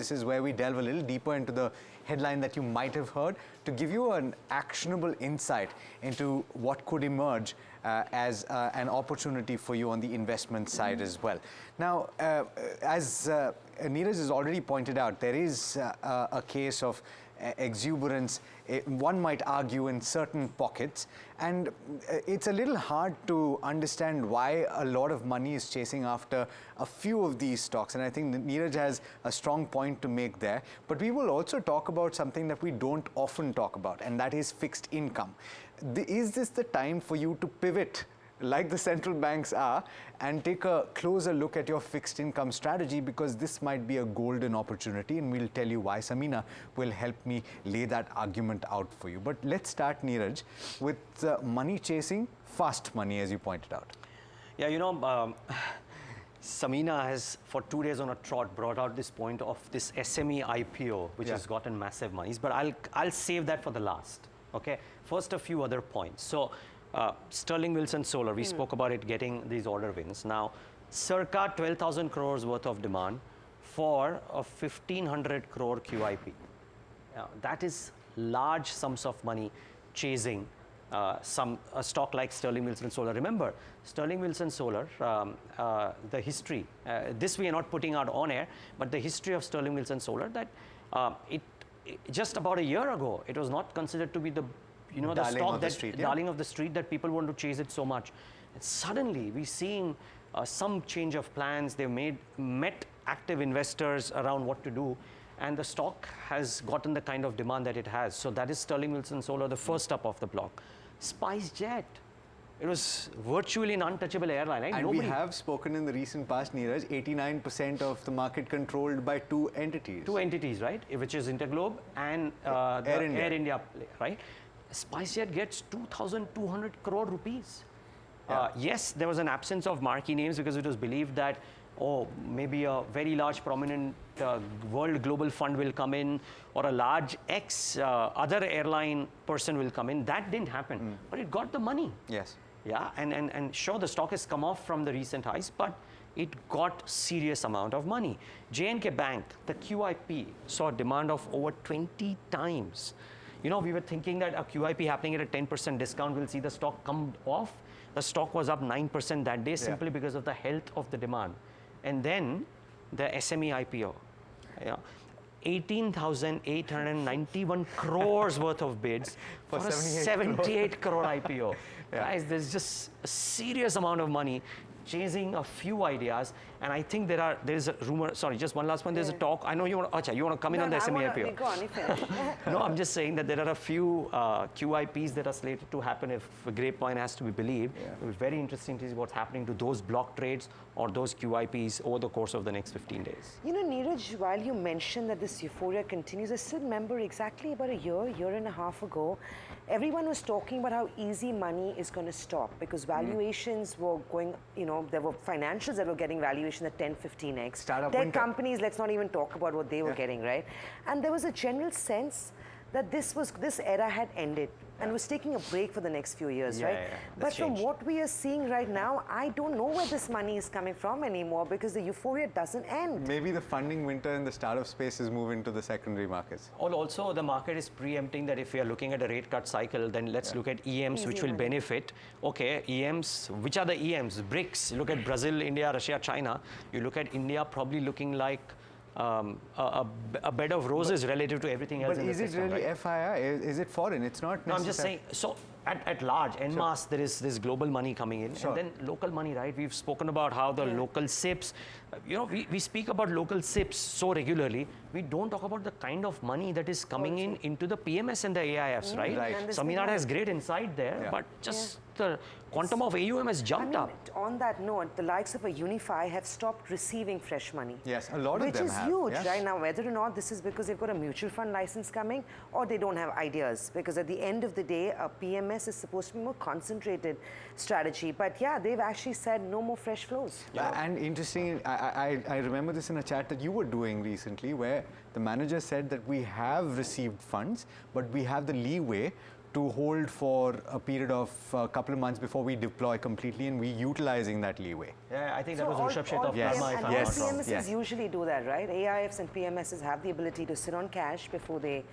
This is where we delve a little deeper into the headline that you might have heard to give you an actionable insight into what could emerge as an opportunity for you on the investment side as well. Now, as Niraj has already pointed out, there is a case of exuberance, one might argue, in certain pockets, and it's a little hard to understand why a lot of money is chasing after a few of these stocks, and I think Niraj has a strong point to make there. But we will also talk about something that we don't often talk about, and that is fixed income. Is this the time for you to pivot like the central banks are and take a closer look at your fixed income strategy, because this might be a golden opportunity, and we'll tell you why. Samina will help me lay that argument out for you. But let's start, Niraj, with money chasing fast money, as you pointed out. Yeah, you know, Samina has for 2 days on a trot brought out this point of this SME IPO, which has gotten massive monies, but I'll save that for the last. Okay, first a few other points. So Sterling Wilson Solar, we spoke about it getting these order wins. Now, circa 12,000 crores worth of demand for a 1,500 crore QIP. That is large sums of money chasing a stock like Sterling Wilson Solar. Remember, Sterling Wilson Solar, the history, this we are not putting out on air, but the history of Sterling Wilson Solar, that just about a year ago, it was not considered to be the the stock that darling of the street, that people want to chase it so much. And suddenly we're seeing some change of plans. They've met active investors around what to do, and the stock has gotten the kind of demand that it has. So that is Sterling Wilson Solar, the first up of the block. SpiceJet, it was virtually an untouchable airline. Right? And we have spoken in the recent past, Niraj, 89% of the market controlled by two entities. Two entities, right? Which is Interglobe and Air India, right? SpiceJet gets 2,200 crore rupees. Yes, there was an absence of marquee names because it was believed that, oh, maybe a very large prominent world global fund will come in, or a large other airline person will come in. That didn't happen, but it got the money. Yes. Yeah, and sure, the stock has come off from the recent highs, but it got serious amount of money. JNK Bank, the QIP, saw a demand of over 20 times. You know, we were thinking that a QIP happening at a 10% discount will see the stock come off. The stock was up 9% that day simply because of the health of the demand. And then the SME IPO, 18,891 crores worth of bids for a 78 crore IPO. Guys, there's just a serious amount of money chasing a few ideas, and I think there is a rumor. Sorry, just one last one. There's a talk. I know you want to come in on the SME IPO. Go on, you finish. No, I'm just saying that there are a few QIPs that are slated to happen if Grapevine has to be believed. It will be very interesting to see what's happening to those block trades or those QIPs over the course of the next 15 days. You know, Niraj, while you mentioned that this euphoria continues, I still remember exactly about a year and a half ago, everyone was talking about how easy money is going to stop because valuations were going, there were financials that were getting valuation at 10, 15x. Tech companies, let's not even talk about what they were getting, right? And there was a general sense that this era had ended and was taking a break for the next few years, right? But from what we are seeing right now, I don't know where this money is coming from anymore because the euphoria doesn't end. Maybe the funding winter in the startup space is moving to the secondary markets. Also, the market is preempting that if we are looking at a rate cut cycle, then let's look at EMs, which will benefit. Okay, EMs, which are the EMs? BRICS. You look at Brazil, India, Russia, China. You look at India probably looking like a bed of roses relative to everything else in the system. But is it really FII? Is it foreign? It's not necessary. No, I'm just saying, so at large, en masse, there is this global money coming in. And then local money, right? We've spoken about how the local SIPs, we speak about local SIPs so regularly, we don't talk about the kind of money that is coming into the PMS and the AIFs, right? Samina has great insight there, but just the quantum of AUM has jumped up. On that note, the likes of a Unify have stopped receiving fresh money. Yes, a lot of them have. Which is huge, right? Now, whether or not this is because they've got a mutual fund license coming or they don't have ideas. Because at the end of the day, a PMS is supposed to be more concentrated strategy. But yeah, they've actually said no more fresh flows. And interesting, I remember this in a chat that you were doing recently where the manager said that we have received funds, but we have the leeway to hold for a period of a couple of months before we deploy completely, and we utilizing that leeway. Yeah, I think that So was all- Rishabh Sheth all of Yes. Pharma, if and I'm all not wrong. PMSs Yes. usually do that, right? AIFs and PMSs have the ability to sit on cash before they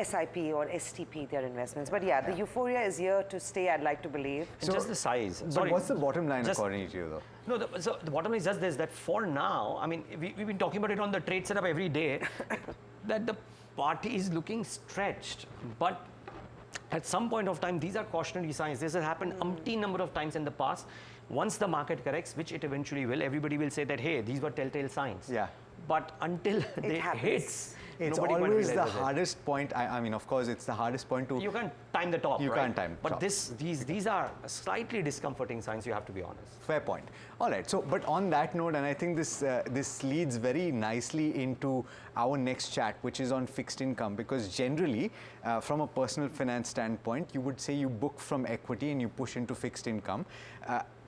SIP or STP their investments. But yeah, the euphoria is here to stay, I'd like to believe. And just the size. But Sorry, what's the bottom line just- according to you, though? No, so the bottom line is just this, that for now, I mean, we've been talking about it on the trade setup every day, that the party is looking stretched. But at some point of time, these are cautionary signs. This has happened umpteen number of times in the past. Once the market corrects, which it eventually will, everybody will say that, hey, these were telltale signs. Yeah. But until it happens. hits, It's nobody quite always the realizes it. hardest point. I mean, of course, it's the hardest point to. You can't time the top, You right? can't time the But top. these are slightly discomforting signs, you have to be honest. Fair point. All right. So, but on that note, and I think this leads very nicely into our next chat, which is on fixed income, because generally, from a personal finance standpoint, you would say you book from equity and you push into fixed income.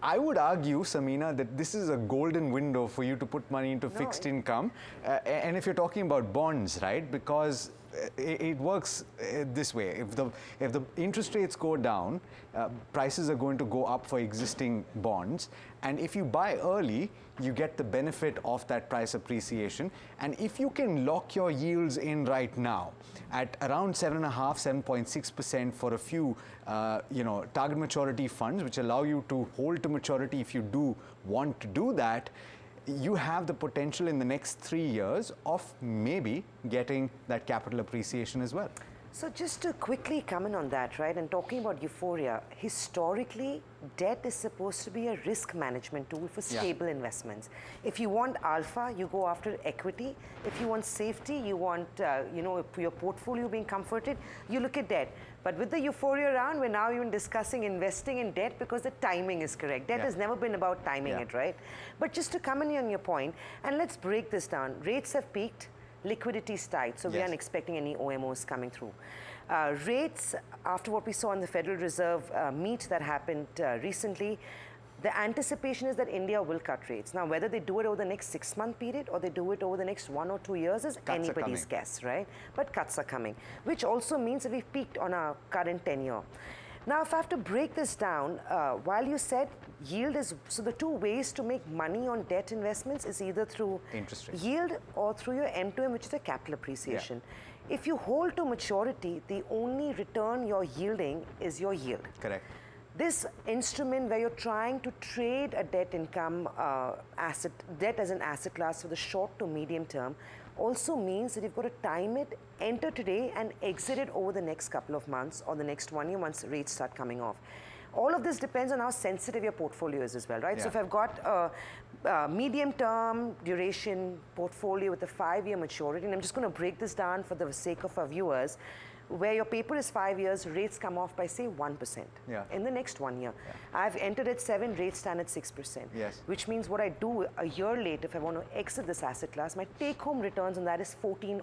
I would argue, Samina, that this is a golden window for you to put money into fixed income. And if you're talking about bonds, right? Because it works this way. If the interest rates go down, prices are going to go up for existing bonds. And if you buy early, you get the benefit of that price appreciation. And if you can lock your yields in right now at around 7.5%, 7.6% for a few, target maturity funds, which allow you to hold to maturity if you do want to do that, you have the potential in the next 3 years of maybe getting that capital appreciation as well. So just to quickly comment on that, right, and talking about euphoria, historically, debt is supposed to be a risk management tool for stable investments. If you want alpha, you go after equity. If you want safety, you want, your portfolio being comforted, you look at debt. But with the euphoria round, we're now even discussing investing in debt because the timing is correct. Debt has never been about timing it, right? But just to comment on your point, and let's break this down. Rates have peaked. Liquidity is tight, so we aren't expecting any OMOs coming through. Rates, after what we saw in the Federal Reserve meet that happened recently, the anticipation is that India will cut rates. Now, whether they do it over the next 6-month period or they do it over the next 1 or 2 years is anybody's guess, right? But cuts are coming, which also means that we've peaked on our current tenure. Now, if I have to break this down, while you said yield is, so the two ways to make money on debt investments is either through interest rate yield or through your M2M, which is a capital appreciation. If you hold to maturity, the only return you're yielding is your yield. Correct. This instrument where you're trying to trade a debt income debt as an asset class for the short to medium term also means that you've got to time it, enter today and exit it over the next couple of months or the next 1 year once rates start coming off. All of this depends on how sensitive your portfolio is as well, right? So if I've got a medium-term duration portfolio with a 5-year maturity, and I'm just going to break this down for the sake of our viewers, where your paper is 5 years, rates come off by say 1% in the next 1 year. I've entered at 7, rates stand at 6%. Which means what I do a year later, if I want to exit this asset class, my take-home returns on that is 14%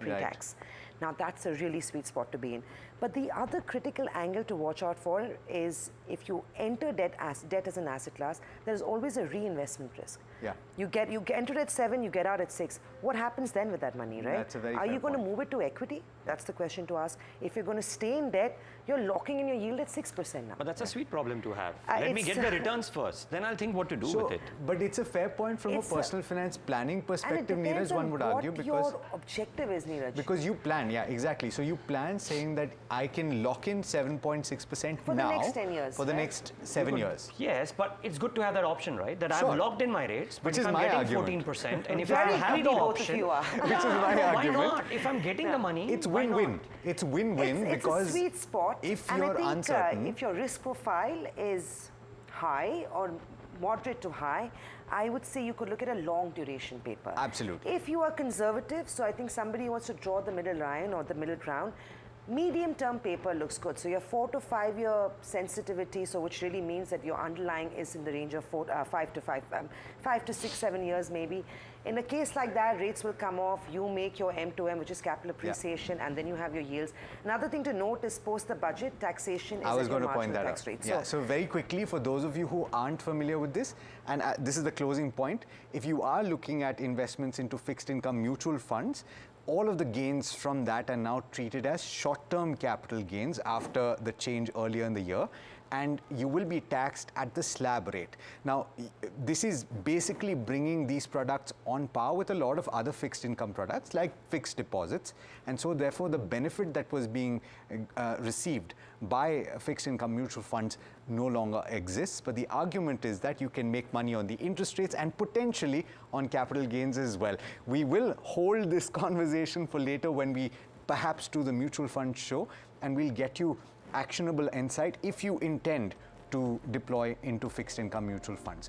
pre-tax. Now that's a really sweet spot to be in. But the other critical angle to watch out for is if you enter debt as an asset class, there's always a reinvestment risk. You enter at 7, you get out at 6. What happens then with that money, right? That's a very Are fair you going to point. move it to equity? That's the question to ask. If you're going to stay in debt, you're locking in your yield at 6% now. But that's a sweet problem to have. Let me get the returns first, then I'll think what to do with it. But it's a fair point from a personal finance planning perspective, and it depends Niraj, one on would what argue, because your objective is, Niraj. because you plan, exactly. So you plan saying that I can lock in 7.6% For now the next 10 years, for the right? next 7 years. Yes, but it's good to have that option, right? That Sure. I've locked in my rates, but Which if is I'm my getting argument. 14%, and if Very I have greedy the both of option, you are. Which is my why argument. not? If I'm getting the money, It's why win-win. not? It's win-win It's because a sweet spot. if and you're I think, uncertain, if your risk profile is high or moderate to high, I would say you could look at a long duration paper. Absolutely. If you are conservative, so I think somebody wants to draw the middle line or the middle ground, medium term paper looks good. So your 4 to 5 year sensitivity, so which really means that your underlying is in the range of 5 to 6, 7 years maybe. In a case like that, rates will come off, you make your M2M, which is capital appreciation, and then you have your yields. Another thing to note is post the budget, taxation is I was at your going to point marginal that tax out. rate. Yeah. So very quickly, for those of you who aren't familiar with this, and this is the closing point, if you are looking at investments into fixed income mutual funds, all of the gains from that are now treated as short-term capital gains after the change earlier in the year, and you will be taxed at the slab rate. Now, this is basically bringing these products on par with a lot of other fixed income products like fixed deposits, and so therefore the benefit that was being received by fixed income mutual funds no longer exists. But the argument is that you can make money on the interest rates and potentially on capital gains as well. We will hold this conversation for later when we perhaps do the mutual fund show, and we'll get you actionable insight if you intend to deploy into fixed income mutual funds.